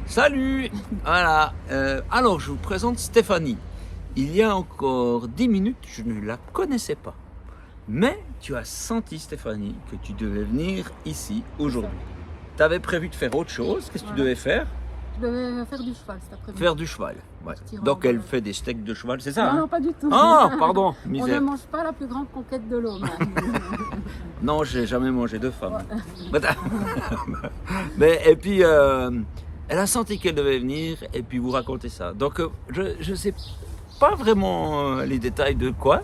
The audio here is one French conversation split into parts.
Salut. Voilà. Alors, je vous présente Stéphanie. Il y a encore 10 minutes, je ne la connaissais pas. Mais tu as senti, Stéphanie, que tu devais venir ici aujourd'hui. Tu avais prévu de faire autre chose. Qu'est-ce que tu devais faire? Je devais faire du cheval cet après-midi. Faire du cheval. Ouais. Partir en Donc, elle balade. fait des steaks de cheval, c'est ça? Non, non, pas du tout. Ah, pardon, On misère. ne mange pas la plus grande conquête de l'homme. Non, j'ai jamais mangé de femme. Ouais. Mais, et puis, elle a senti qu'elle devait venir et puis vous raconter ça. Donc, je ne sais pas vraiment les détails de quoi,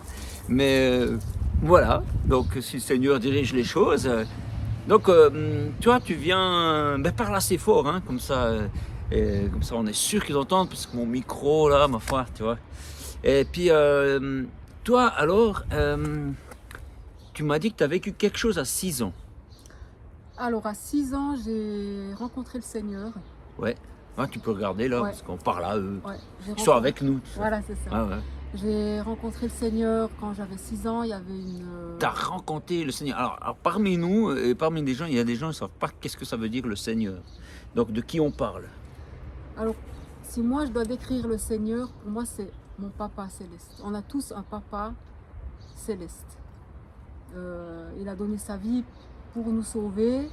mais voilà. Donc, si le Seigneur dirige les choses. Donc, tu vois, tu viens, parle assez fort, hein, comme ça on est sûr qu'ils entendent, parce que mon micro, là, ma foi, tu vois. Et puis, toi, alors, tu m'as dit que tu as vécu quelque chose à 6 ans. Alors, à 6 ans, j'ai rencontré le Seigneur. Ouais. Ah, tu peux regarder là, Ouais. parce qu'on parle à eux. Ouais, Ils sont avec nous. tu sais. Voilà, c'est ça. Ah ouais. J'ai rencontré le Seigneur quand j'avais 6 ans. Il y avait une. Tu as rencontré le Seigneur. Alors, parmi nous et parmi les gens, il y a des gens qui ne savent pas qu'est-ce que ça veut dire le Seigneur. Donc, de qui on parle? Alors, si moi je dois décrire le Seigneur, pour moi, c'est mon papa céleste. On a tous un papa céleste. Il a donné sa vie pour nous sauver.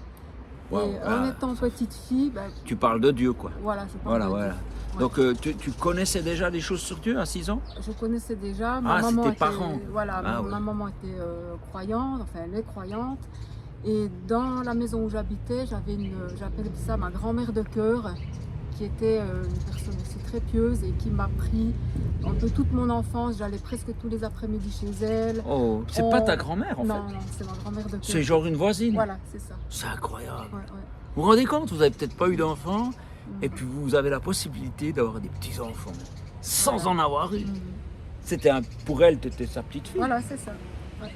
Wow, Et en étant petite fille, tu parles de Dieu, quoi. voilà, je parle de Dieu. Voilà. Ouais. Donc, tu connaissais déjà des choses sur Dieu à 6 ans? Je connaissais déjà. Ah, Ma maman c'est tes était, parents. voilà, Ah, ma ouais. maman était croyante, enfin elle est croyante. Et dans la maison où j'habitais, j'appelle ça ma grand-mère de cœur, qui était une personne aussi très pieuse et qui m'a pris un peu toute mon enfance. J'allais presque tous les après-midi chez elle. Oh, c'est pas ta grand-mère en Non, fait? non, c'est ma grand-mère de cœur. C'est genre une voisine? Voilà, c'est ça. C'est incroyable. Ouais. Vous vous rendez compte, vous avez peut-être pas eu d'enfants, et puis vous avez la possibilité d'avoir des petits-enfants, sans Voilà. en avoir eu. Mhm. C'était pour elle, tu étais sa petite fille. Voilà, c'est ça. Ouais.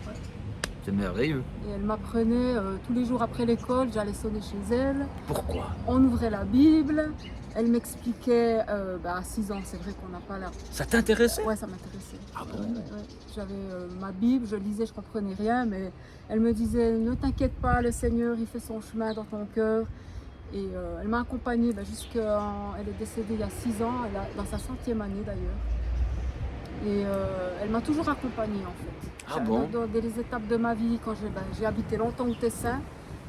C'est merveilleux. Et elle m'apprenait tous les jours après l'école, j'allais sonner chez elle. Pourquoi? On ouvrait la Bible, elle m'expliquait, à 6 ans, c'est vrai qu'on n'a pas là. Ça t'intéressait? Ouais, ça m'intéressait. Ah bon? Ouais. J'avais ma Bible, je lisais, je comprenais rien, mais elle me disait, ne t'inquiète pas, le Seigneur, il fait son chemin dans ton cœur. Et elle m'a accompagnée elle est décédée il y a 6 ans, dans sa 100e année d'ailleurs. Et elle m'a toujours accompagnée en fait. Ah bon? Dans les étapes de ma vie, quand j'ai habité longtemps au Tessin,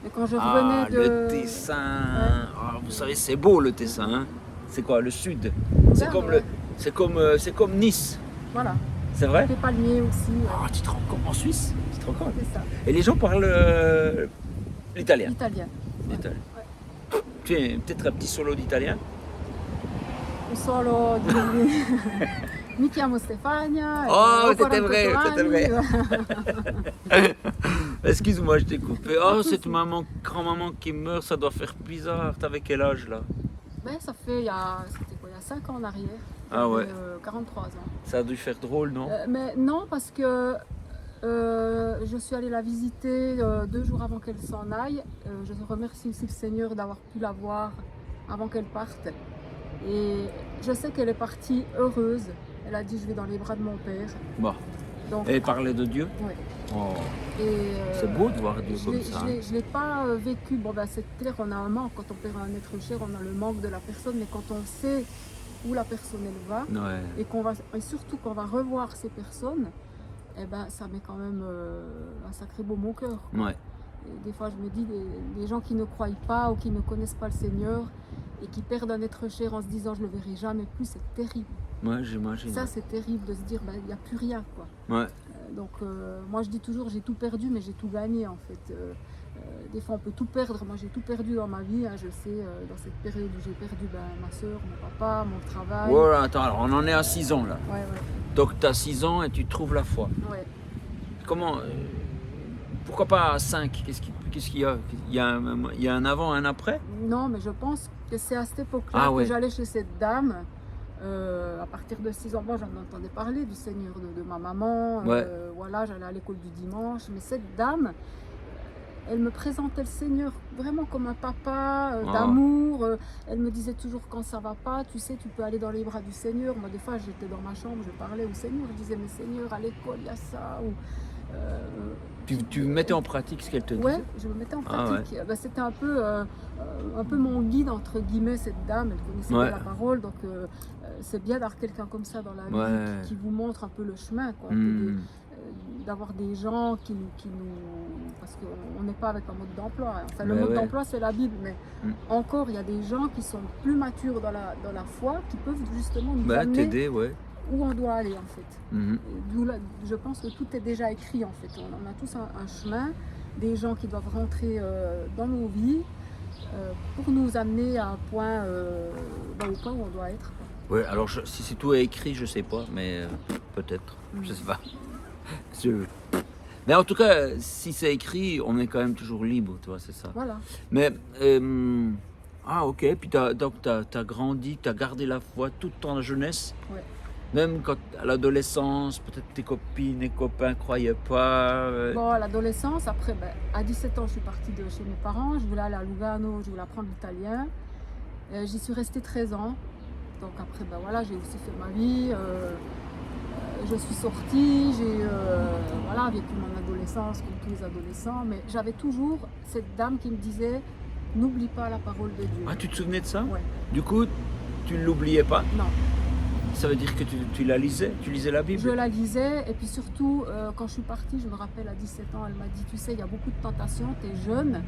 et quand je Ah, revenais de... le Tessin. Ah, vous savez, c'est beau le Tessin. Hein? C'est quoi, le sud? C'est comme, ouais. c'est comme Nice. Voilà, C'est vrai? les palmiers aussi. Ah, tu te rends compte? En Suisse? Tu te rends compte? C'est ça, Et les gens parlent l'italien. italien. L'italien. Tu es peut-être un petit solo d'italien? Un solo di... Mi chiamo Stefania. Oh, ho c'était 48 vrai, c'était anni. vrai. Excuse-moi, je t'ai coupé. Oh, cette grand-maman qui meurt, ça doit faire bizarre. T'avais quel âge là? Ça fait, il y a 5 ans en arrière. Ah ouais. J'avais, 43 ans. Ça a dû faire drôle, non? Mais non, parce que je suis allée la visiter 2 jours avant qu'elle s'en aille. Je remercie aussi le Seigneur d'avoir pu la voir avant qu'elle parte. Et je sais qu'elle est partie heureuse. Elle a dit, je vais dans les bras de mon père. Bon. Donc, Et parler de Dieu? ouais. Oh, Et, c'est beau de voir Dieu Je comme l'ai- ça. je l'ai- je l'ai pas vécu. C'est clair, on a un manque. Quand on perd un être cher, on a le manque de la personne. Mais quand on sait où la personne elle va, Ouais. et surtout qu'on va revoir ces personnes, ça met quand même un sacré baume au cœur. Ouais. Et des fois, je me dis, des gens qui ne croient pas ou qui ne connaissent pas le Seigneur et qui perdent un être cher en se disant, je ne le verrai jamais plus, c'est terrible. Ouais, j'imagine. Ça, c'est terrible de se dire, il n'y a plus rien, quoi. Ouais. Donc moi je dis toujours j'ai tout perdu mais j'ai tout gagné en fait. Des fois on peut tout perdre, moi j'ai tout perdu dans ma vie, hein, je sais, dans cette période où j'ai perdu ma soeur, mon papa, mon travail. Voilà, attends, alors on en est à 6 ans là. Ouais. Donc tu as 6 ans et tu trouves la foi. Comment pourquoi pas à 5? Qu'est-ce qu'il y a? Il y a un avant, un après? Non mais je pense que c'est à cette époque-là Ah que ouais. j'allais chez cette dame. À partir de 6 ans, moi j'en entendais parler du Seigneur de ma maman. Ouais. Voilà, j'allais à l'école du dimanche. Mais cette dame, elle me présentait le Seigneur vraiment comme un papa d'amour. Elle me disait toujours quand ça va pas, tu sais, tu peux aller dans les bras du Seigneur. Moi, des fois, j'étais dans ma chambre, je parlais au Seigneur. Je disais, mais Seigneur, à l'école, il y a ça. Tu mettais en pratique ce qu'elle te disait? Ouais, je me mettais en Ah ouais. pratique. Bah, c'était un peu mon guide entre guillemets, cette dame, elle connaissait bien Ouais. la parole, donc c'est bien d'avoir quelqu'un comme ça dans la vie Ouais. qui vous montre un peu le chemin, quoi. Hmm. D'avoir des gens parce qu'on n'est pas avec un mode d'emploi. Enfin, le Ben mode ouais. d'emploi, c'est la Bible, mais Mm. encore, il y a des gens qui sont plus matures dans la foi, qui peuvent justement nous Bah, amener t'aider, ouais. où on doit aller, en fait. Mhm. Je pense que tout est déjà écrit, en fait. On a tous un chemin, des gens qui doivent rentrer dans nos vies pour nous amener à un point, au point où on doit être, quoi. Ouais, alors si c'est tout écrit, je sais pas, mais peut-être, je sais pas. Je- Mais en tout cas, si c'est écrit, on est quand même toujours libre, tu vois, c'est ça. Voilà. Mais, ah ok, puis donc t'as grandi, t'as gardé la foi toute ton jeunesse, Ouais. même quand à l'adolescence, peut-être tes copines et copains croyaient pas. Bon, à l'adolescence, après, à 17 ans, je suis partie de chez mes parents. Je voulais aller à Lugano, je voulais apprendre l'italien. J'y suis restée 13 ans. Donc après, voilà, j'ai aussi fait ma vie. Je suis sortie, j'ai vécu mon adolescence comme tous les adolescents. Mais j'avais toujours cette dame qui me disait, n'oublie pas la parole de Dieu. Ah, tu te souvenais de ça? Ouais. Du coup, tu ne l'oubliais pas? Non. Ça veut dire que tu la lisais? Tu lisais la Bible? Je la lisais, et puis surtout, quand je suis partie, je me rappelle à 17 ans, elle m'a dit, tu sais, il y a beaucoup de tentations, tu es jeune,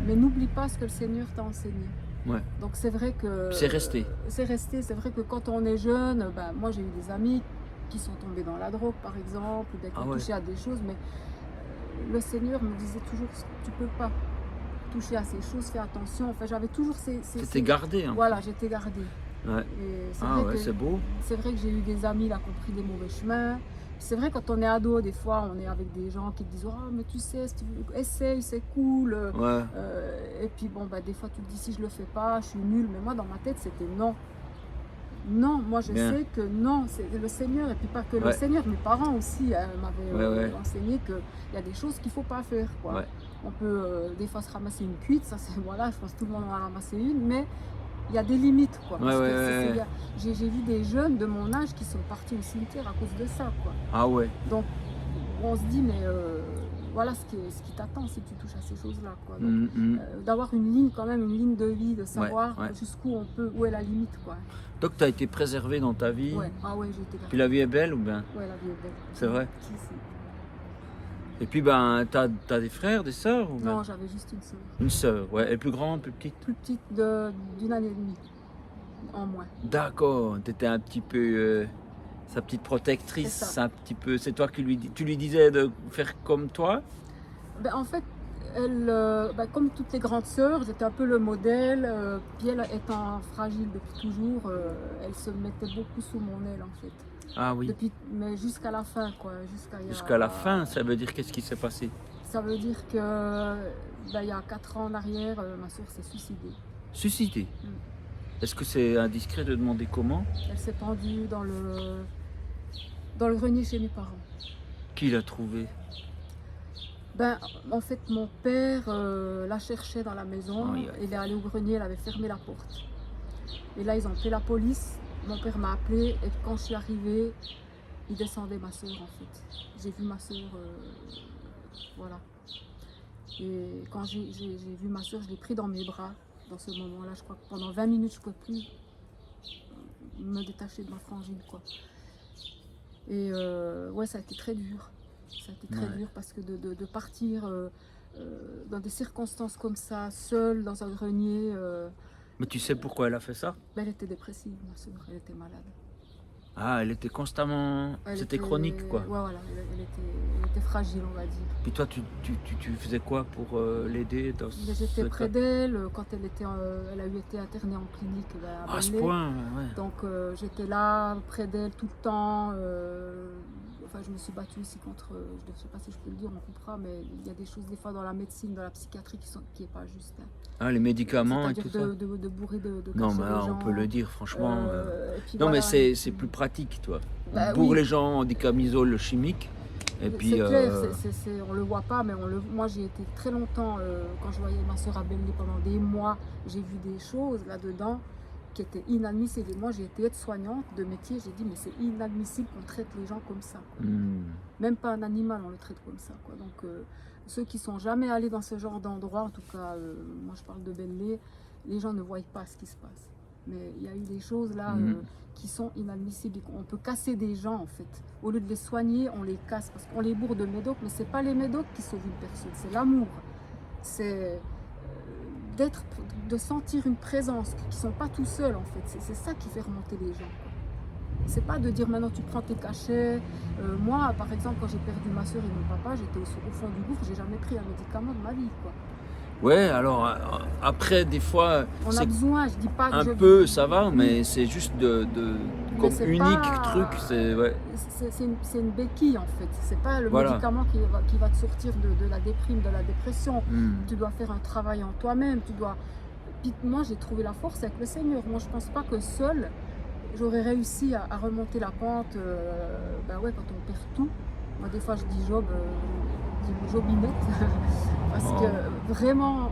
mais n'oublie pas ce que le Seigneur t'a enseigné. Ouais. Donc c'est vrai que... C'est resté. C'est resté, c'est vrai que quand on est jeune, moi j'ai eu des amis qui sont tombés dans la drogue par exemple, ou qui ont touché à des choses, mais le Seigneur me disait toujours, tu peux pas toucher à ces choses, fais attention. Enfin, j'avais toujours T'étais gardé, hein. Voilà, j'étais gardée. Ouais. Et c'est Ah vrai ouais, que c'est beau. c'est vrai que j'ai eu des amis là qui ont pris des mauvais chemins. C'est vrai, quand on est ado, des fois, on est avec des gens qui te disent, oh, mais tu sais, si tu veux, essaye, c'est cool. Ouais. Et puis bon, des fois tu te dis, si je le fais pas, je suis nulle. Mais moi, dans ma tête, c'était non. Non, moi je Bien. sais que non, c'est le Seigneur, et puis pas que le Ouais. Seigneur, mes parents aussi m'avaient Ouais. enseigné qu'il y a des choses qu'il ne faut pas faire, quoi. Ouais. On peut des fois se ramasser une cuite, ça c'est voilà, je pense que tout le monde en a ramassé une, mais il y a des limites, quoi. Parce que j'ai vu des jeunes de mon âge qui sont partis au cimetière à cause de ça, quoi. Ah ouais. Donc on se dit, mais voilà ce qui t'attend si tu touches à ces choses-là, quoi. Donc, d'avoir une ligne, quand même, une ligne de vie, de savoir jusqu'où on peut, où est la limite, quoi. Donc tu as été préservé dans ta vie. Ouais. Ah ouais, j'ai été Puis la vie est belle ou bien? Ouais, la vie est belle. C'est vrai? Si. Et puis t'as des frères, des sœurs ou bien? Non, j'avais juste une sœur. Une sœur, ouais. Elle est plus grande, plus petite? Plus petite d'une année et demie, en moins. D'accord, t'étais un petit peu sa petite protectrice, C'est ça. un petit peu. C'est toi qui tu lui disais de faire comme toi? En fait, elle, comme toutes les grandes sœurs, j'étais un peu le modèle. Puis elle, étant fragile depuis toujours, elle se mettait beaucoup sous mon aile, en fait. Ah oui. Mais jusqu'à la fin, quoi. Jusqu'à la fin, ça veut dire qu'est-ce qui s'est passé? Ça veut dire que il y a 4 ans en arrière, ma soeur s'est suicidée. Suicidée? Est-ce que c'est indiscret de demander comment? Elle s'est pendue dans le grenier chez mes parents. Qui l'a trouvée? En fait, mon père la cherchait dans la maison. Aïe. Il est allé au grenier, il avait fermé la porte. Et là, ils ont appelé la police. Mon père m'a appelé, et quand je suis arrivée, il descendait ma soeur, en fait. J'ai vu ma soeur, voilà. Et quand j'ai vu ma soeur, je l'ai pris dans mes bras. Dans ce moment-là, je crois que pendant 20 minutes, je ne pouvais plus me détacher de ma frangine, quoi. Et ça a été très dur. Ça a été très dur parce que de partir dans des circonstances comme ça, seule dans un grenier. Mais tu sais pourquoi elle a fait ça? Elle était dépressive, ma soeur, elle était malade. Ah, elle était constamment... C'était chronique, quoi. Ouais, voilà, elle était fragile, on va dire. Puis toi, tu faisais quoi pour l'aider dans J'étais près d'elle quand elle a été internée en clinique à à ce Belley. point, ouais. Donc j'étais là, près d'elle tout le temps. Je me suis battue aussi contre, je ne sais pas si je peux le dire, on coupera, mais il y a des choses des fois dans la médecine, dans la psychiatrie qui n'est pas juste. Ah, les médicaments et tout ça? De bourrer, de Non, cacher mais les là, on gens. peut le dire, franchement. Et puis Non, voilà, mais c'est plus pratique, toi. On bourre oui. les gens en des camisoles chimiques. Et puis, c'est clair, on le voit pas, mais moi j'ai été très longtemps, quand je voyais ma soeur à Belley pendant des mois, j'ai vu des choses là-dedans. qui était inadmissible. Et moi, j'ai été aide-soignante de métier, j'ai dit, mais c'est inadmissible qu'on traite les gens comme ça. Même pas un animal, on le traite comme ça, quoi. Donc, ceux qui sont jamais allés dans ce genre d'endroit, en tout cas, moi je parle de Belley, les gens ne voient pas ce qui se passe. Mais il y a eu des choses là qui sont inadmissibles. On peut casser des gens en fait. Au lieu de les soigner, on les casse parce qu'on les bourre de médocs. Mais c'est pas les médocs qui sauvent une personne, c'est l'amour. C'est de sentir une présence, qu'ils ne sont pas tout seuls en fait. C'est ça qui fait remonter les gens. C'est pas de dire maintenant tu prends tes cachets. Moi par exemple quand j'ai perdu ma soeur et mon papa, j'étais au fond du gouffre, j'ai jamais pris un médicament de ma vie, quoi. Ouais, alors après, des fois, On a besoin, je dis pas que un peu, ça va, mais c'est juste comme c'est unique pas- truc, c'est ouais. c'est une béquille en fait. C'est pas le Voilà. médicament qui va te sortir de la déprime, de la dépression. Tu dois faire un travail en toi-même. Puis moi, j'ai trouvé la force avec le Seigneur. Moi, je pense pas que seul, j'aurais réussi à remonter la pente. Quand on perd tout. Moi, des fois, je dis Jobinette. Parce que vraiment.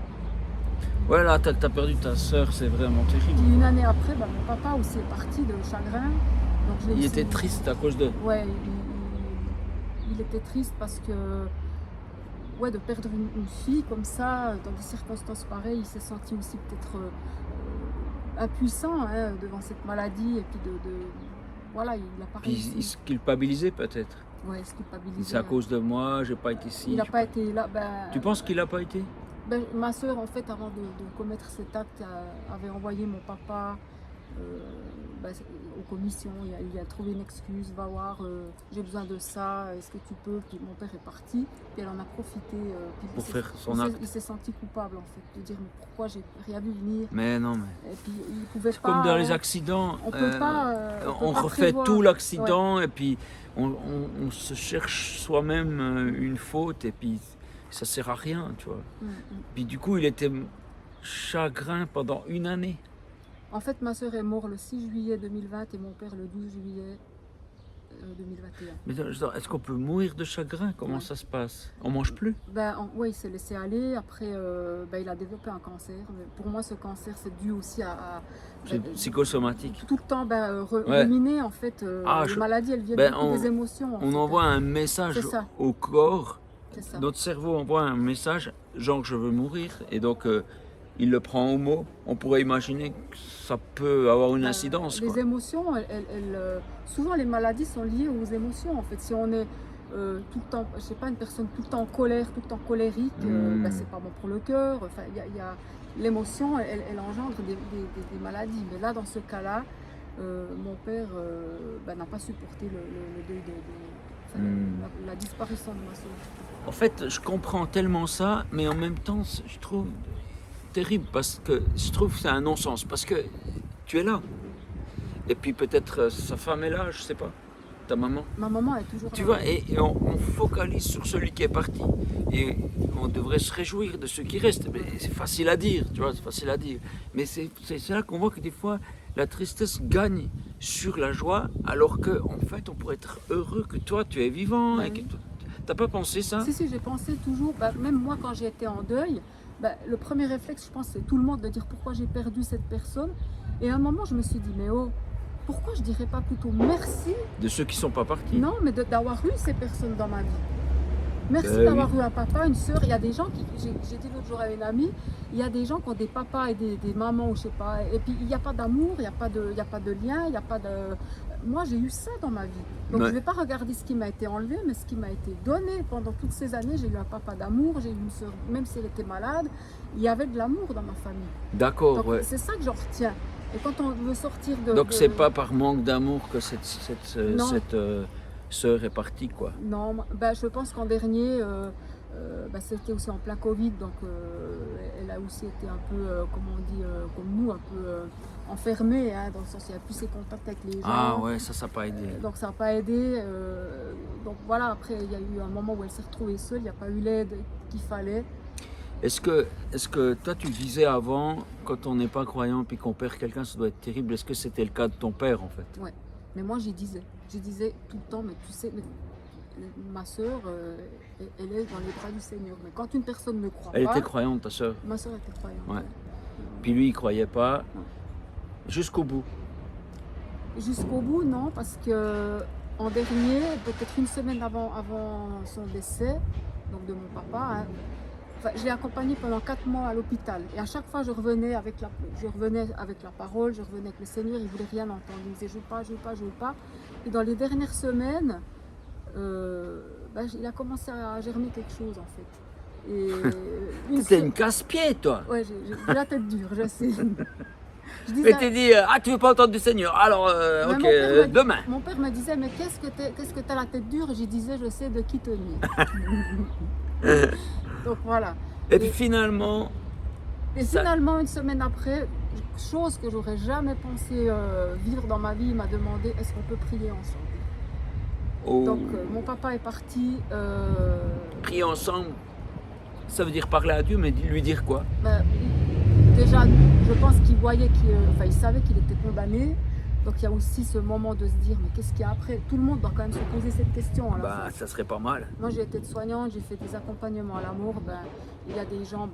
Ouais, là, t'as perdu ta sœur, c'est vraiment Puis terrible. une année après, mon papa aussi est parti de chagrin. Donc, je l'ai Il aussi- était triste à cause de. Ouais, il était triste parce que de perdre une fille comme ça, dans des circonstances pareilles, il s'est senti aussi peut-être impuissant devant cette maladie. Et puis voilà, il a pas Puis réussi. il se culpabilisait peut-être. Ouais, il se culpabilisait. C'est à cause de moi, j'ai pas été ici. Il n'a pas été là. Tu penses qu'il a pas été? Ma soeur, en fait, avant de commettre cet acte, avait envoyé mon papa aux commissions. Il a trouvé une excuse, va voir, j'ai besoin de ça, est-ce que tu peux? Puis mon père est parti, puis elle en a profité. Puis Pour faire son acte. Il s'est senti coupable, en fait, de dire mais pourquoi j'ai rien vu venir. Mais non, mais. Et puis il pouvait C'est pas. comme dans les accidents. On peut pas. On refait prévoir. tout l'accident et puis on se cherche soi-même une faute et puis ça sert à rien, tu vois. Puis du coup, il était chagrin pendant une année. En fait, ma soeur est morte le 6 juillet 2020 et mon père le 12 juillet 2021. Mais est-ce qu'on peut mourir de chagrin? Comment Ouais. ça se passe? On mange plus? Oui, il s'est laissé aller. Après, il a développé un cancer. Mais pour moi, ce cancer, c'est dû aussi à C'est psychosomatique. tout le temps Ouais. ruminer. En fait, les maladies, elles viennent beaucoup des émotions. On envoie un message C'est ça. au corps. C'est ça. Notre cerveau envoie un message, genre je veux mourir, et donc il le prend au mot. On pourrait imaginer que ça peut avoir une incidence. Les Quoi. émotions, souvent les maladies sont liées aux émotions. En fait, si on est tout le temps, je sais pas, une personne tout le temps en colère, tout le temps colérique, c'est pas bon pour le cœur. Enfin, l'émotion, elle engendre des maladies. Mais là, dans ce cas-là, mon père n'a pas supporté le deuil la disparition de ma soeur. En fait, je comprends tellement ça, mais en même temps, je trouve terrible parce que je trouve que c'est un non-sens. Parce que tu es là. Et puis peut-être sa femme est là, je sais pas. Ta maman. Ma maman est toujours Tu là. vois, et on focalise sur celui qui est parti. Et on devrait se réjouir de ceux qui restent. Mais c'est facile à dire, tu vois, c'est facile à dire. Mais c'est là qu'on voit que des fois, la tristesse gagne sur la joie, alors qu'en fait, on pourrait être heureux que toi, tu es vivant. Ben Et que oui. t'as pas pensé ça? Si, j'ai pensé toujours, même moi quand j'ai été en deuil, le premier réflexe, je pense, c'est tout le monde de dire pourquoi j'ai perdu cette personne. Et à un moment, je me suis dit, mais pourquoi je dirais pas plutôt merci? De ceux qui sont pas partis. Non, mais d'avoir eu ces personnes dans ma vie. Merci Ben d'avoir oui. eu un papa, une soeur. Il y a des gens j'ai dit l'autre jour à une amie, il y a des gens qui ont des papas et des mamans, ou je sais pas. Et puis il n'y a pas d'amour, il n'y a pas de lien, il n'y a pas de. Moi, j'ai eu ça dans ma vie. Donc Ouais. je ne vais pas regarder ce qui m'a été enlevé, mais ce qui m'a été donné. Pendant toutes ces années, j'ai eu un papa d'amour, j'ai eu une soeur, même si elle était malade, il y avait de l'amour dans ma famille. D'accord, Donc ouais. c'est ça que j'en retiens. Et quand on veut sortir de. Donc c'est pas par manque d'amour que cette Non. sœur est partie, quoi. Non, je pense qu'en dernier, c'était aussi en plein Covid, donc elle a aussi été un peu, comment on dit, comme nous, un peu enfermée, dans le sens il n'y a plus ses contacts avec les gens. Ah ouais, ça n'a pas aidé. Donc ça n'a pas aidé. Donc voilà, après il y a eu un moment où elle s'est retrouvée seule, il n'y a pas eu l'aide qu'il fallait. Est-ce que toi tu disais avant, quand on n'est pas croyant puis qu'on perd quelqu'un, ça doit être terrible. Est-ce que c'était le cas de ton père en fait? Ouais, mais moi j'y disais tout le temps, mais tu sais, ma soeur, elle est dans les bras du Seigneur. Mais quand une personne ne croit Elle pas, était croyante, ta sœur. ma soeur était croyante. Ouais. Puis lui, il croyait pas. Jusqu'au bout. Jusqu'au bout, non, parce que en dernier, peut-être une semaine avant son décès, donc de mon papa, hein, enfin, je l'ai accompagné pendant 4 mois à l'hôpital. Et à chaque fois, je revenais avec la parole, je revenais avec le Seigneur, il ne voulait rien entendre. Il me disait, je veux pas, je veux pas, je veux pas. Et dans les dernières semaines, il a commencé à germer quelque chose, en fait. Et T'es une casse-pied, toi. Ouais, j'ai la tête dure, je sais. Je Mais disais, t'es dit, ah, tu veux pas entendre du Seigneur, alors, mais ok, demain. mon père me disait, mais qu'est-ce que t'as la tête dure? Et je disais, je sais de qui tenir. Donc voilà. Et puis finalement, Et ça- finalement, une semaine après, chose que j'aurais jamais pensé vivre dans ma vie, il m'a demandé, est-ce qu'on peut prier ensemble? oh, Donc mon papa est parti. prier ensemble, ça veut dire parler à Dieu, mais lui dire quoi? Déjà, je pense qu'il voyait il savait qu'il était condamné. Donc il y a aussi ce moment de se dire, mais qu'est-ce qu'il y a après? Tout le monde doit quand même se poser cette question à la fin. Ça serait pas mal. Moi j'ai été aide-soignante, j'ai fait des accompagnements à la mort. Il y a des gens,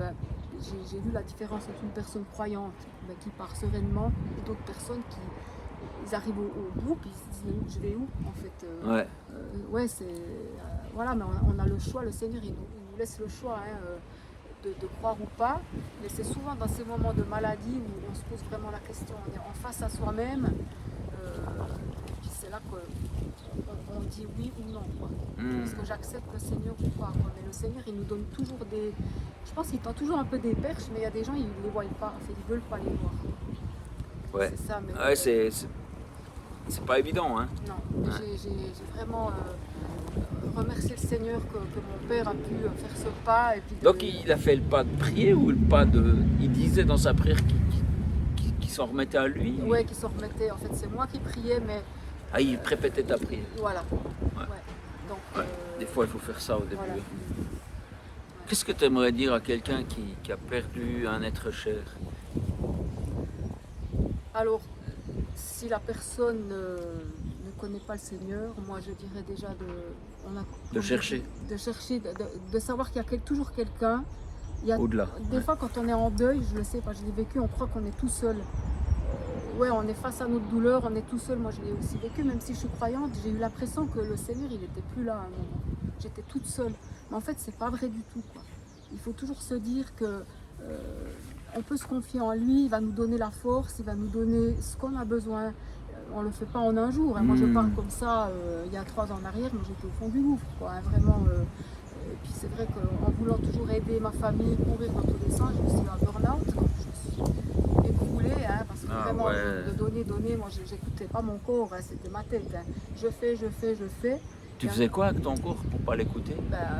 j'ai vu la différence entre une personne croyante qui part sereinement et d'autres personnes qui ils arrivent au groupe, ils se disent, mais je vais où en fait? Ouais. Voilà, mais on a le choix, le Seigneur il nous laisse le choix. De croire ou pas, mais c'est souvent dans ces moments de maladie où on se pose vraiment la question, on est en face à soi-même, et puis c'est là qu'on dit oui ou non, quoi. Est-ce que j'accepte le Seigneur ou pas, quoi. Mais le Seigneur il nous donne toujours je pense qu'il tend toujours un peu des perches, mais il y a des gens ils ne les voient pas, en fait, ils ne veulent pas les voir. Ouais. C'est ça, mais Ouais, c'est pas évident, hein. non, Ouais. j'ai vraiment remercié le Seigneur que mon père a pu faire ce pas. Et puis Donc il a fait le pas de prier ou le pas de... Il disait dans sa prière qu'il s'en remettait à lui. Ouais, qui s'en remettait. En fait, c'est moi qui priais, mais Ah, il répétait ta prière. voilà. Ouais. Donc, Ouais. Des fois, il faut faire ça au début. voilà. Qu'est-ce que tu aimerais dire à quelqu'un qui a perdu un être cher? Alors, si la personne ne connaît pas le Seigneur, moi je dirais déjà De chercher. de savoir qu'il y a toujours quelqu'un. Il y a, Au-delà. Des fois, quand on est en deuil, je le sais, quand je l'ai vécu, on croit qu'on est tout seul. Ouais, on est face à notre douleur, on est tout seul. Moi, je l'ai aussi vécu, même si je suis croyante, j'ai eu l'impression que le Seigneur, il n'était plus là à un moment. J'étais toute seule. Mais en fait, c'est pas vrai du tout, quoi. Il faut toujours se dire que on peut se confier en lui, il va nous donner la force, il va nous donner ce qu'on a besoin. On le fait pas en un jour. Hein. Moi, je parle comme ça. Il y a 3 ans en arrière, mais j'étais au fond du gouffre, quoi. Hein, vraiment. Et puis c'est vrai qu'en voulant toujours aider ma famille, courir dans tous les sens, je me suis eu un burn-out. Je suis écroulée, hein, parce que vraiment, de donner, moi, j'écoutais pas mon corps, hein, c'était ma tête. Hein. Je fais. Tu faisais quoi avec ton corps pour pas l'écouter?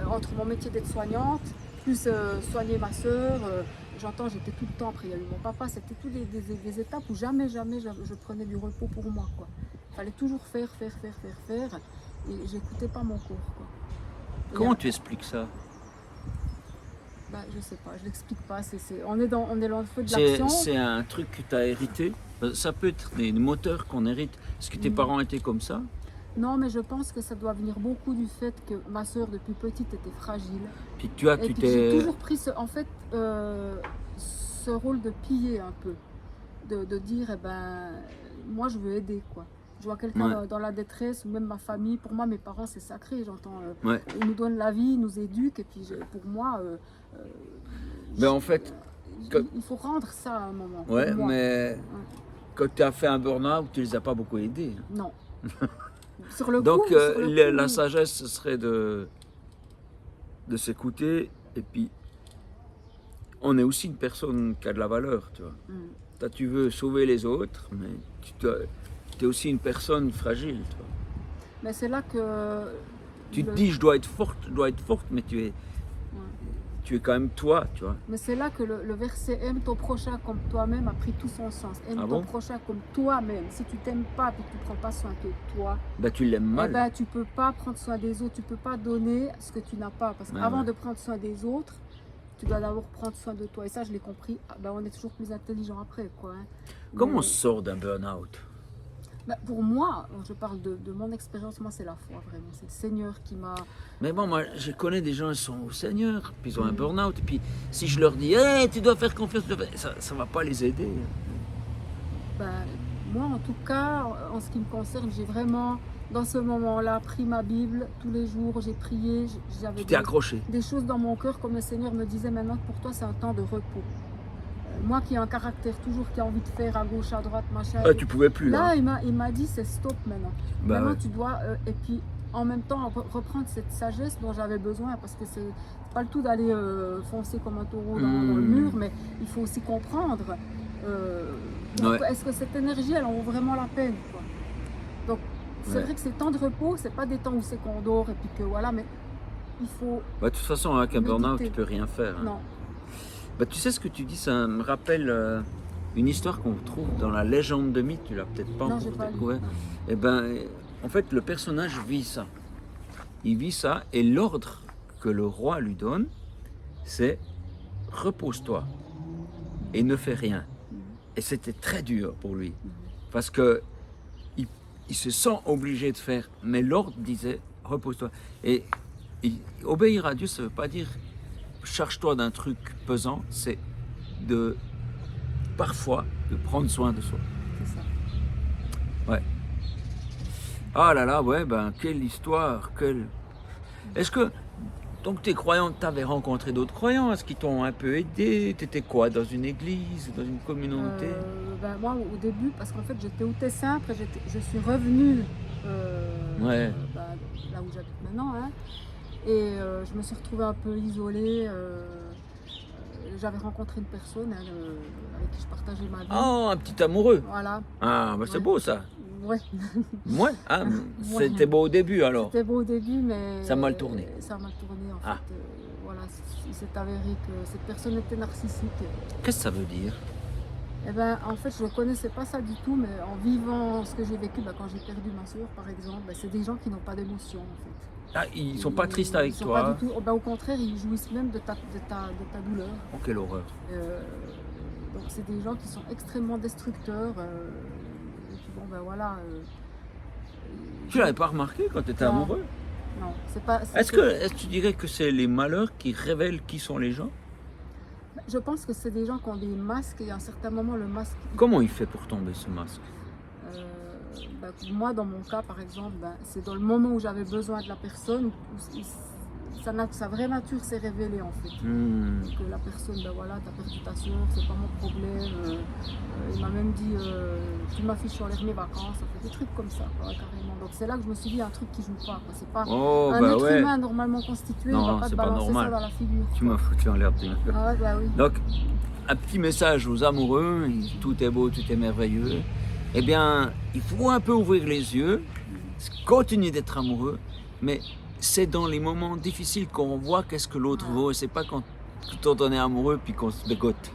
Entre mon métier d'aide-soignante, plus soigner ma soeur, j'entends, j'étais tout le temps, après il y a eu mon papa, c'était toutes des étapes où jamais je prenais du repos pour moi, quoi. Il fallait toujours faire, et j'écoutais pas mon corps, quoi. Comment tu expliques ça? Je sais pas, je l'explique pas, on est dans le feu de l'action. C'est un truc que tu as hérité? Ça peut être des moteurs qu'on hérite. Est-ce que tes parents étaient comme ça? Non, mais je pense que ça doit venir beaucoup du fait que ma soeur, depuis petite, était fragile. Puis J'ai toujours pris ce rôle de piller un peu, de dire, moi je veux aider, quoi. Je vois quelqu'un dans la détresse, ou même ma famille. Pour moi, mes parents, c'est sacré, j'entends. Ils nous donnent la vie, ils nous éduquent, et puis pour moi, mais en fait, il faut rendre ça à un moment. Ouais, mais quand tu as fait un burn-out, tu les as pas beaucoup aidés. Non. Sur le Donc coup, la sagesse, ce serait de s'écouter, et puis on est aussi une personne qui a de la valeur, tu vois. Toi, tu veux sauver les autres, mais tu es aussi une personne fragile, tu vois. Mais c'est là que... Tu te dis, je dois être forte, mais tu es quand même toi, tu vois. Mais c'est là que le verset « Aime ton prochain comme toi-même » a pris tout son sens. Aime ton prochain comme toi-même. Si tu t'aimes pas et que tu ne prends pas soin de toi, tu l'aimes mal. Tu ne peux pas prendre soin des autres, tu ne peux pas donner ce que tu n'as pas. Parce qu'avant de prendre soin des autres, tu dois d'abord prendre soin de toi. Et ça, je l'ai compris. On est toujours plus intelligent après, quoi. Hein. Comment on sort d'un burn-out? Pour moi, je parle de mon expérience, moi c'est la foi vraiment, c'est le Seigneur qui m'a... Mais bon, moi je connais des gens qui sont au Seigneur, puis ils ont un burn-out, et puis si je leur dis hey, tu dois faire confiance, ça ne va pas les aider. Ben, moi, en tout cas, en ce qui me concerne, j'ai vraiment, dans ce moment-là, pris ma Bible tous les jours, j'ai prié, j'avais Tu t'es accroché. des choses dans mon cœur, comme le Seigneur me disait maintenant, pour toi, c'est un temps de repos. Moi qui ai un caractère toujours, qui a envie de faire à gauche, à droite, machin. Tu pouvais plus là. Là, il m'a dit, c'est stop maintenant. Bah Maintenant, ouais. tu dois, et puis en même temps, reprendre cette sagesse dont j'avais besoin, parce que c'est pas le tout d'aller foncer comme un taureau dans le mur, mais il faut aussi comprendre. Ouais. Est-ce que cette énergie, elle en vaut vraiment la peine, quoi. Donc, c'est Ouais. vrai que ces temps de repos, c'est pas des temps où c'est qu'on dort et puis que voilà, mais il faut Bah, de toute façon, avec un burn-out, méditer. tu peux rien faire. Hein. Non. Bah, tu sais ce que tu dis, ça me rappelle une histoire qu'on trouve dans la légende de mythe, tu l'as peut-être pas Non, j'ai encore pas lu. découvert. Et ben, en fait, le personnage vit ça. Il vit ça, et l'ordre que le roi lui donne, c'est repose-toi et ne fais rien. Et c'était très dur pour lui, parce que il se sent obligé de faire, mais l'ordre disait repose-toi. Et obéir à Dieu, ça ne veut pas dire charge-toi d'un truc pesant, c'est de parfois de prendre soin de soi. C'est ça. Ouais. Ah là là, ouais, ben quelle histoire, Est-ce que, donc t'es croyant, t'avais rencontré d'autres croyants, est-ce qu'ils t'ont un peu aidé? T'étais quoi, dans une église, dans une communauté? Ben, moi, au début, parce qu'en fait, j'étais au Tessin, après je suis revenue Ouais. ben, là où j'habite maintenant, hein, et je me suis retrouvée un peu isolée. J'avais rencontré une personne hein, avec qui je partageais ma vie. Oh, un petit amoureux. Voilà. Ah, bah c'est Ouais. beau ça. Ouais. Ouais, ah, c'était beau au début alors. C'était beau au début, mais Ça a mal tourné. Ça a mal tourné en Ah. fait. Voilà, il s'est avéré que cette personne était narcissique. Qu'est-ce que ça veut dire? Eh ben, en fait, je ne connaissais pas ça du tout, mais en vivant ce que j'ai vécu, ben, quand j'ai perdu ma soeur, par exemple, ben, c'est des gens qui n'ont pas d'émotion, en fait. Ah, ils sont pas tristes avec Ils sont toi. pas du tout, ben, au contraire, ils jouissent même de ta douleur. Oh, quelle horreur. Donc, c'est des gens qui sont extrêmement destructeurs. Et puis, bon, ben voilà. Tu l'avais pas remarqué quand tu étais Non. amoureux? Non, c'est pas. Est-ce que tu dirais que c'est les malheurs qui révèlent qui sont les gens? Je pense que c'est des gens qui ont des masques et à un certain moment, le masque. Comment il fait pour tomber ce masque? Ben, moi, dans mon cas, par exemple, ben, c'est dans le moment où j'avais besoin de la personne où sa vraie nature s'est révélée en fait. Que la personne, ben voilà, t'as perdu ta soeur, c'est pas mon problème. Il m'a même dit, tu m'affiches sur l'air mes vacances, ça fait des trucs comme ça, quoi, carrément. Donc c'est là que je me suis dit, il y a un truc qui joue pas, quoi. C'est pas Oh, un bah être ouais. humain normalement constitué, Non, il va pas c'est te pas balancer normal. ça dans la figure. Tu m'as foutu en l'air. Ah ouais, bah oui. Donc, un petit message aux amoureux, tout est beau, tout est merveilleux. Eh bien, il faut un peu ouvrir les yeux, continuer d'être amoureux, mais c'est dans les moments difficiles qu'on voit qu'est-ce que l'autre vaut, et c'est pas quand on est amoureux puis qu'on se bégote.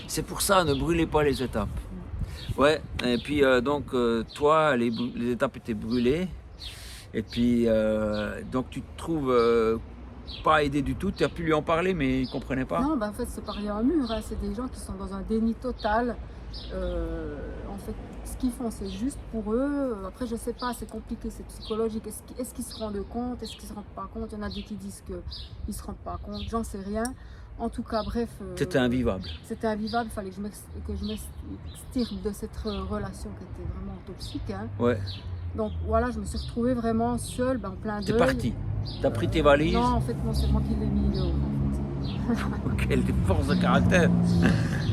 C'est pour ça, ne brûlez pas les étapes. Ouais, et puis donc toi, les étapes étaient brûlées, et puis donc tu te trouves pas aidé du tout, tu as pu lui en parler mais il comprenait pas. Non, ben en fait, c'est parler à un mur, hein. C'est des gens qui sont dans un déni total. En fait, ce qu'ils font, c'est juste pour eux. Après, je sais pas, c'est compliqué, c'est psychologique. Est-ce qu'ils se rendent compte? Est-ce qu'ils se rendent pas compte? Il y en a des qui disent qu'ils se rendent pas compte. J'en sais rien. En tout cas, bref. C'était invivable. C'était invivable. Il fallait que je m'extirpe de cette relation qui était vraiment toxique. Hein. Ouais. Donc voilà, je me suis retrouvée vraiment seule, ben, en plein deuil. T'es parti. T'as pris tes valises. Non, en fait, non, c'est moi qui l'ai mis dehors. Quelle force de caractère.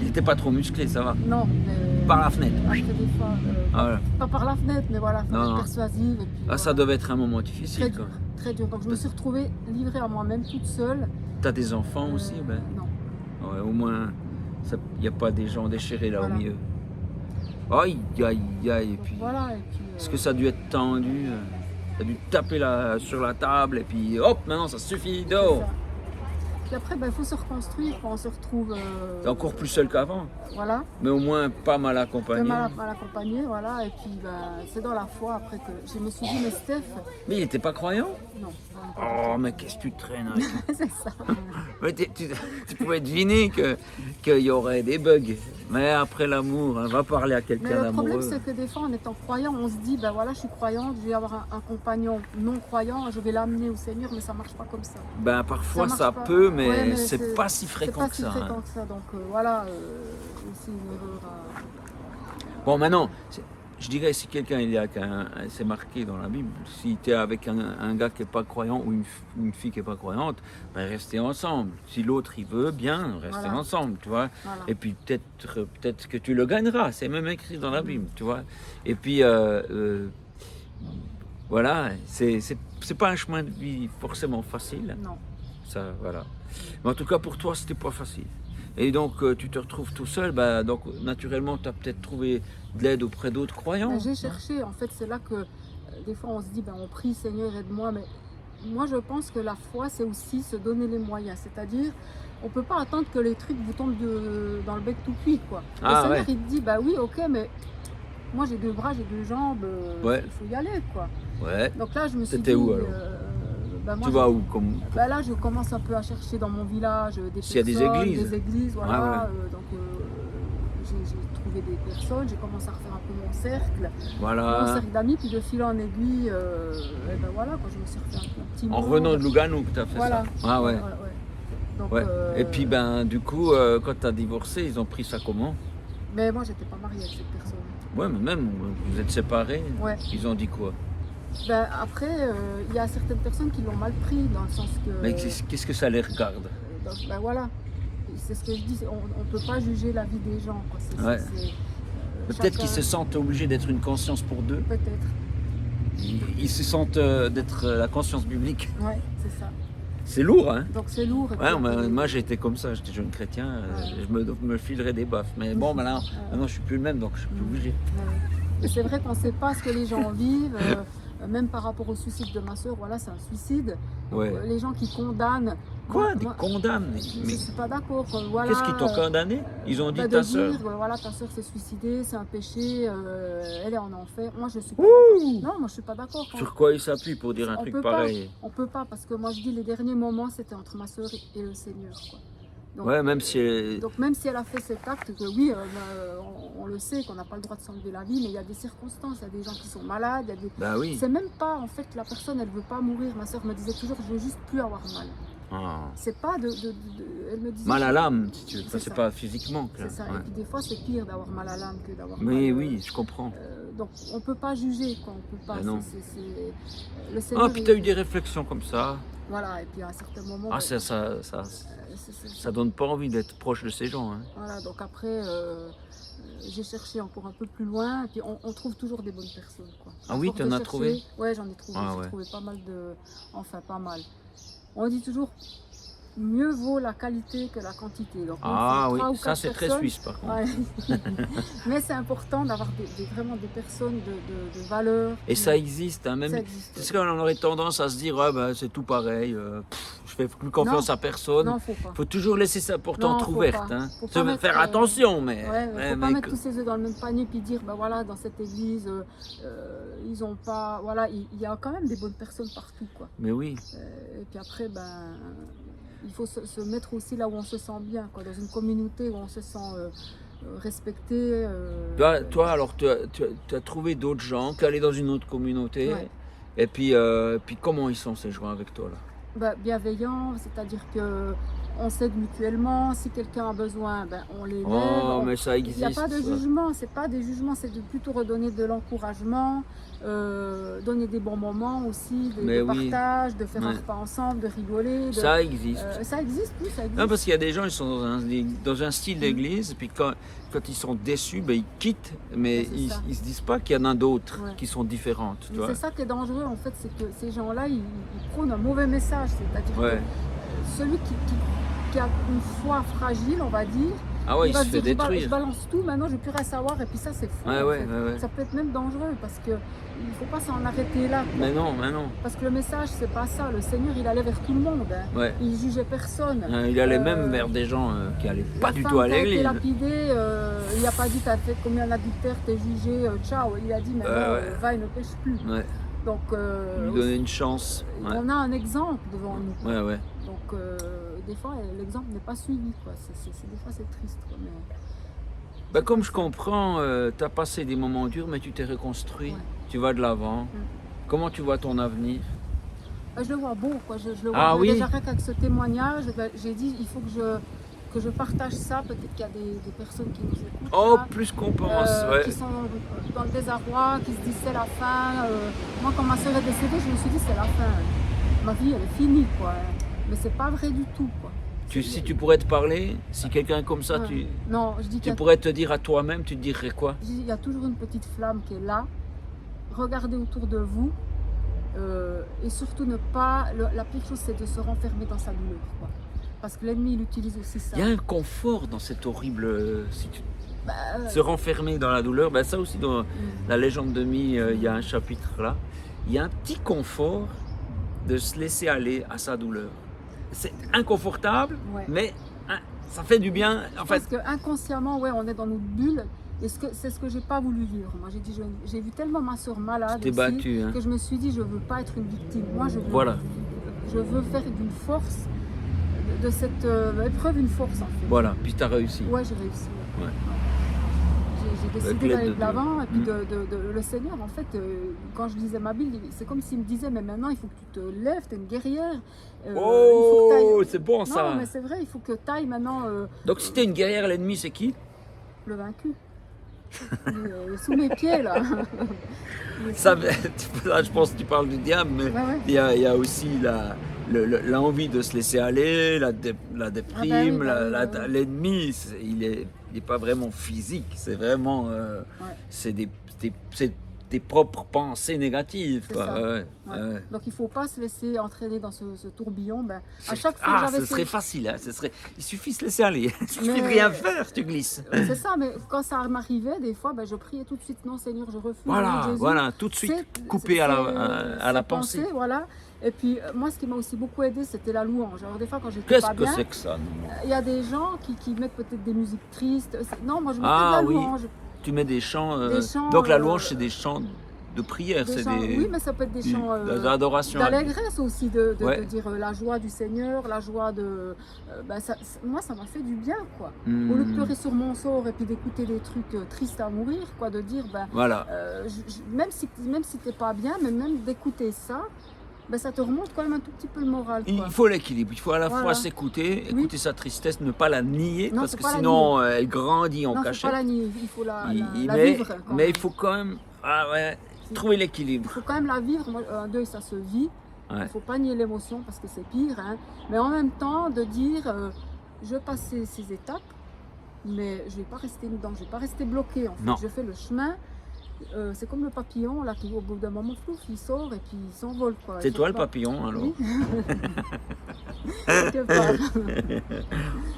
Il était pas trop musclé, ça va. Non, mais Par la fenêtre. après des fois, Ah, voilà. pas par la fenêtre, mais voilà, faut Non, être non. persuasive. Et puis, Ah, voilà. ça devait être un moment Très difficile. dur, Quoi. très dur. Donc je me suis retrouvée livrée à moi-même toute seule. T'as des enfants aussi, ben. Non. Ouais, au moins, il n'y a pas des gens déchirés là Voilà. au milieu. Aïe, aïe, aïe. Et Donc, puis, voilà, et puis, est-ce que ça a dû être tendu? T'as dû taper sur la table et puis hop, maintenant ça suffit, c'est dehors. ça. Puis après, il faut se reconstruire quand on se retrouve. T'es encore plus seul qu'avant, Voilà, mais au moins pas mal accompagné. mal accompagné, voilà. Et puis c'est dans la foi après que je me suis dit, mais Steph, Mais il n'était pas croyant? non. Oh, mais qu'est-ce que tu traînes avec lui? C'est ça. Ouais, tu pouvais deviner qu'il y aurait des bugs. Mais après l'amour, hein, va parler à Mais quelqu'un le problème, d'amoureux. c'est que des fois, en étant croyant, on se dit, ben voilà, je suis croyante, je vais avoir un compagnon non croyant, je vais l'amener au Seigneur, mais ça marche pas comme ça. Ben, parfois marche ça pas. peut, mais, Ouais, mais c'est pas si C'est fréquent pas que si ça. fréquent Hein. que ça, donc voilà, c'est une erreur Bon, maintenant, je dirais si quelqu'un il est avec c'est marqué dans la Bible, si tu es avec un gars qui n'est pas croyant ou une fille qui n'est pas croyante, ben restez ensemble. Si l'autre il veut, bien, restez Voilà. ensemble, tu vois. Voilà. Et puis peut-être que tu le gagneras, c'est même écrit dans la Bible, tu vois. Et puis voilà, c'est pas un chemin de vie forcément facile, Non. ça, voilà. Mais en tout cas pour toi c'était pas facile. Et donc tu te retrouves tout seul, bah, donc naturellement tu as peut-être trouvé de l'aide auprès d'autres croyants. Ben, j'ai cherché, en fait, c'est là que des fois on se dit, ben, on prie, Seigneur, aide-moi, mais moi je pense que la foi, c'est aussi se donner les moyens, c'est-à-dire, on peut pas attendre que les trucs vous tombent dans le bec tout cuit, quoi. Le Ah Seigneur, ouais, il te dit, bah oui, ok, mais moi j'ai 2 bras, j'ai 2 jambes, Ouais. il faut y aller, quoi. ouais. Donc là, je me suis C'était dit, où, alors ben, moi, Tu vas où comme... ben là, je commence un peu à chercher dans mon village des S'il y a des personnes, églises. des églises, voilà. Ah Donc j'ai trouvé des personnes, j'ai commencé à refaire un peu mon Voilà. cercle d'amis, puis de fil en aiguille, et ben voilà, quand je me suis refait un petit En monde. revenant de Lugano que tu as fait Voilà. ça. Ah ouais. Donc, Ouais. Et puis ben du coup, quand tu as divorcé, ils ont pris ça comment? mais moi, j'étais pas mariée avec cette personne. Ouais, mais même, vous êtes séparés, Ouais. ils ont dit quoi? Ben, après, il y a certaines personnes qui l'ont mal pris, dans le sens que... Mais qu'est-ce que ça les regarde? donc, ben voilà, c'est ce que je dis, on ne peut pas juger la vie des gens, quoi. Ouais. Peut-être qu'ils chacun- se sentent obligés d'être une conscience pour deux. Peut-être, Ils se sentent d'être la conscience biblique. ouais, c'est ça. C'est lourd, hein? Donc c'est lourd. et Ouais, puis, moi j'ai été comme ça, j'étais jeune chrétien, je me filerais des baffes. Mais bon, maintenant je suis plus le même, donc je suis plus obligé. ouais. Et c'est vrai qu'on ne sait pas ce que les gens vivent, même par rapport au suicide de ma soeur, voilà, c'est un suicide. Donc, Ouais. les gens qui condamnent... Quoi? moi, Des condamnes? je Mais ne suis pas d'accord. Voilà, qu'est-ce qu'ils t'ont condamné? Ils ont dit bah, de ta sœur? dire, voilà, ta soeur s'est suicidée, c'est un péché, elle est en enfer. Moi, je suis pas Ouh! d'accord. Non, moi, je suis pas d'accord. Sur quoi ils s'appuient pour dire un On truc peut pareil? On peut pas, parce que moi, je dis, les derniers moments, c'était entre ma soeur et le Seigneur, quoi. Donc, Ouais, même si... donc même si elle a fait cet acte, que oui, on le sait qu'on n'a pas le droit de s'enlever la vie, mais il y a des circonstances, il y a des gens qui sont malades, il y a des... Bah oui. C'est même pas, en fait, la personne, elle veut pas mourir. Ma soeur me disait toujours, je veux juste plus avoir mal. Ah. C'est pas elle me disait... Mal à l'âme, si tu veux. C'est C'est ça. pas physiquement. C'est ça. Ouais. Et puis des fois, c'est pire d'avoir mal à l'âme que d'avoir mal... Mais oui, je comprends. donc on peut pas juger, quoi. On peut pas. Ben non. Le Seigneur, Ah, puis t'as eu des réflexions comme ça. Voilà, et puis à un certain moment... Ah, ben, ça donne pas envie d'être proche de ces gens. Hein. Voilà, donc après, j'ai cherché encore un peu plus loin, et puis on trouve toujours des bonnes personnes, quoi. Ah oui, À force tu en de as chercher- trouvé? Ouais, j'en ai trouvé. Ah J'ai ouais. trouvé pas mal de... Enfin, pas mal. On dit toujours, mieux vaut la qualité que la quantité. Donc, même Ah si oui, 3 ou ça 4 c'est très personnes- suisse par contre. Ouais. Mais c'est important d'avoir vraiment des personnes de valeur. Et ça existe, hein, même. Ça existe. C'est ce qu'on aurait tendance à se dire, ah, bah, c'est tout pareil, je fais plus confiance à personne. Non, faut pas. Il faut toujours laisser sa porte Non, entrouverte. faut pas. Hein. Faut Ça pas veut mettre, faire attention, mais. Ouais, faut pas mais mettre tous ses œufs dans le même panier puis dire, ben voilà, dans cette église, ils ont pas, voilà, il y a quand même des bonnes personnes partout, quoi. Mais oui. Et puis après, ben, il faut se mettre aussi là où on se sent bien, quoi, dans une communauté où on se sent respecté. Toi, alors, tu as trouvé d'autres gens, tu es allé dans une autre communauté. Ouais. Et puis comment ils sont ces gens avec toi là? Ben, bienveillant, c'est-à-dire que on s'aide mutuellement. Si quelqu'un a besoin, ben, on les aide. Oh, mais ça Il existe. n'y a pas de ça. jugement, c'est pas des jugements, c'est de plutôt redonner de l'encouragement, donner des bons moments aussi, Mais de oui. partage, de faire un Ouais. repas ensemble, de rigoler. Ça existe. Ça existe, oui, ça existe. Non, parce qu'il y a des gens, ils sont dans un style d'église, et puis quand ils sont déçus, ben, ils quittent, mais Ouais, c'est ça. ils se disent pas qu'il y en a d'autres Ouais. qui sont différentes. Tu vois? C'est ça qui est dangereux en fait, c'est que ces gens-là, ils prônent un mauvais message, c'est-à-dire Ouais. que celui qui a une foi fragile, on va dire, Ah ouais, il va se fait dire, je détruire. balance tout, maintenant je ne plus rien savoir, et puis ça c'est fou. Ouais, en ouais, fait. ouais, ouais. Ça peut être même dangereux parce que il ne faut pas s'en arrêter là. quoi. Mais non, mais non. Parce que le message, c'est pas ça. Le Seigneur, il allait vers tout le monde. Hein. Ouais. Il jugeait personne. Il allait Euh, même vers des gens qui allaient pas La du femme tout à qui a été l'église. lapidée, il n'a pas dit t'as fait combien d'adultères, t'es jugé, ciao. Il a dit maintenant, ouais. va et ne pêche plus. Ouais. Donc, Lui donner une chance. Ouais, on a un exemple devant nous. ouais. ouais. Donc, des fois, l'exemple n'est pas suivi. Quoi. Des fois, c'est triste. Quoi, mais... Ben, comme je comprends, tu as passé des moments durs, mais tu t'es reconstruit. Ouais. Tu vas de l'avant. Mm. Comment tu vois ton avenir? Je le vois beau. Quoi. Je le vois Ah beau. oui. Déjà, rien qu'avec ce témoignage, j'ai dit il faut que que je partage ça. Peut-être qu'il y a des personnes qui nous écoutent. Oh, là, plus qu'on pense, ouais. qui sont dans le désarroi, qui se disent c'est la fin. Moi, quand ma soeur est décédée, je me suis dit c'est la fin. Ma vie, elle est finie, quoi. Mais c'est pas vrai du tout, quoi. Si tu pourrais te parler, si quelqu'un comme ça, Ouais. Non, je dis tu pourrais te dire à toi-même, tu te dirais quoi? il y a toujours une petite flamme qui est là. Regardez autour de vous. Et surtout ne pas. La pire chose, c'est de se renfermer dans sa douleur, quoi. Parce que l'ennemi, il utilise aussi ça. Il y a un confort dans cette horrible. Si tu Bah, se renfermer dans la douleur, ben ça aussi dans la légende de Mi, il y a un chapitre là. Il y a un petit confort de se laisser aller à sa douleur. C'est inconfortable, ouais. mais ça fait du bien. En fait, Parce qu'inconsciemment, ouais, on est dans notre bulle. Et c'est ce que j'ai pas voulu vivre. Moi, j'ai vu tellement ma soeur malade tu t'es aussi, battu. Hein. que je me suis dit, je veux pas être une victime. Moi, Voilà. je veux faire d'une force, de cette épreuve, une force en fait. Voilà, puis tu as réussi. Ouais, j'ai réussi. Ouais. J'ai Avec décidé l'aide d'aller de de l'avant et puis Dieu. le Seigneur, en fait, quand je lisais ma Bible, c'est comme s'il me disait, mais maintenant il faut que tu te lèves, tu es une guerrière. Il faut que Oh, t'ailles- c'est bon ça. Non, mais c'est vrai, il faut que tu ailles maintenant Donc si t'es une guerrière, l'ennemi c'est qui? le vaincu. Il est sous mes pieds là. Ça, je pense que tu parles du diable, mais Ouais, ouais. il y a aussi l'envie de se laisser aller, la déprime, oui. l'ennemi, il est pas vraiment physique, c'est vraiment c'est tes propres pensées négatives. C'est Quoi. ça. Ouais, Ouais. ouais. Donc il ne faut pas se laisser entraîner dans ce tourbillon. Ben, à chaque fois que Ah, j'avais ce serait facile, hein, il suffit de se laisser aller, il suffit de Mais- rien faire, tu glisses. C'est ça, mais quand ça m'arrivait, des fois, ben, je priais tout de suite, non Seigneur, je refuse. au nom de Voilà, Jésus. voilà, tout de suite C'est- coupé c'est- à c'est la pensée. Voilà. Et puis moi, ce qui m'a aussi beaucoup aidé, c'était la louange. Alors des fois, quand j'étais Qu'est-ce pas que bien, c'est que ça? il y a des gens qui mettent peut-être des musiques tristes. Non, moi je mettais Ah, de la oui. louange. Tu mets des chants. Des chants, Donc la louange, c'est des chants de prière, Des c'est chants- des. Oui, mais ça peut être des chants d'adoration. d'allégresse aussi, de Ouais. dire la joie du Seigneur, la joie de. Moi, ça m'a fait du bien, quoi. Hmm. Au lieu de pleurer sur mon sort et puis d'écouter des trucs tristes à mourir, quoi, de dire, Voilà. même si t'es pas bien, mais même d'écouter ça, ça te remonte quand même un tout petit peu le moral, quoi. Il faut l'équilibre, il faut à la Voilà. fois s'écouter, Oui. écouter sa tristesse, ne pas la nier, Non, parce faut que pas la sinon elle grandit en Non, faut cachette. pas la nier, il faut la mais vivre. quand mais même. il faut quand même trouver Il l'équilibre. faut quand même la vivre. Moi, un deuil, ça se vit. Il Ouais. ne faut pas nier l'émotion parce que c'est pire. Hein. Mais en même temps, de dire, je passe ces étapes, mais je ne vais pas rester dedans, je ne vais pas rester bloqué. En fait. Non. Je fais le chemin. C'est comme le papillon, là, qui au bout d'un moment, plouf, il sort et puis il s'envole. Quoi. C'est Il toi faut le pas- papillon alors. Oui. Quelque part.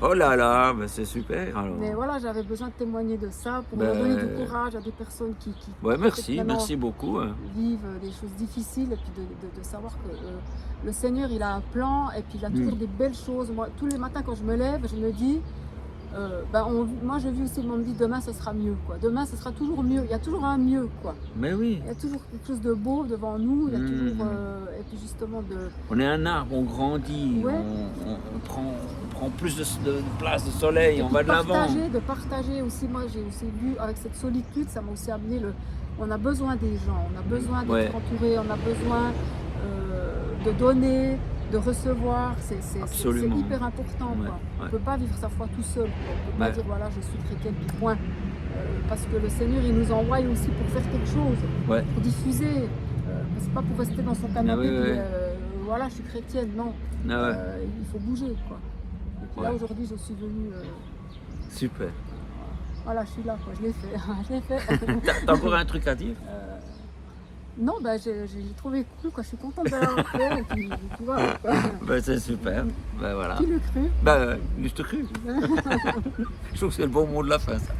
Oh là là, ben c'est super alors. Mais voilà, j'avais besoin de témoigner de ça pour donner du courage à des personnes qui Ouais, merci, maintenant, merci beaucoup. Hein. vivent des choses difficiles et puis de savoir que le Seigneur il a un plan et puis il a toujours des belles choses. Moi, tous les matins quand je me lève, je me dis, moi je vis aussi, on me dit demain ce sera mieux, quoi. Demain ce sera toujours mieux, il y a toujours un mieux, quoi. Mais oui, Il y a toujours quelque chose de beau devant nous, il y a toujours, et puis justement on est un arbre, on grandit, Ouais. on prend plus de place, de soleil, et on puis va de l'avant. de partager aussi. Moi j'ai aussi vu avec cette solitude, ça m'a aussi amené on a besoin des gens, on a besoin d'être Ouais. entouré, on a besoin de donner, de recevoir, c'est Absolument. hyper important. Ouais, Quoi. On ouais. ne peut pas vivre sa foi tout seul. Quoi. On ne peut pas Ouais. dire voilà, je suis chrétienne, puis point. Parce que le Seigneur, il nous envoie aussi pour faire quelque chose, Ouais. pour diffuser. C'est pas pour rester dans son canapé, ouais, puis, ouais. voilà, je suis chrétienne. Non, Ah ouais. il faut bouger. Quoi. Et puis là, Ouais. aujourd'hui, je suis venue. Super. Voilà, je suis là, quoi. Je l'ai fait. Je l'ai fait. T'as encore un truc à dire? Non, j'ai trouvé cool, quoi. Je suis contente de l'avoir fait. Et puis voilà, quoi. Ben, c'est super. Ben voilà. Qui le cru? Ben, je te cru. Je trouve que c'est le bon mot de la fin, ça.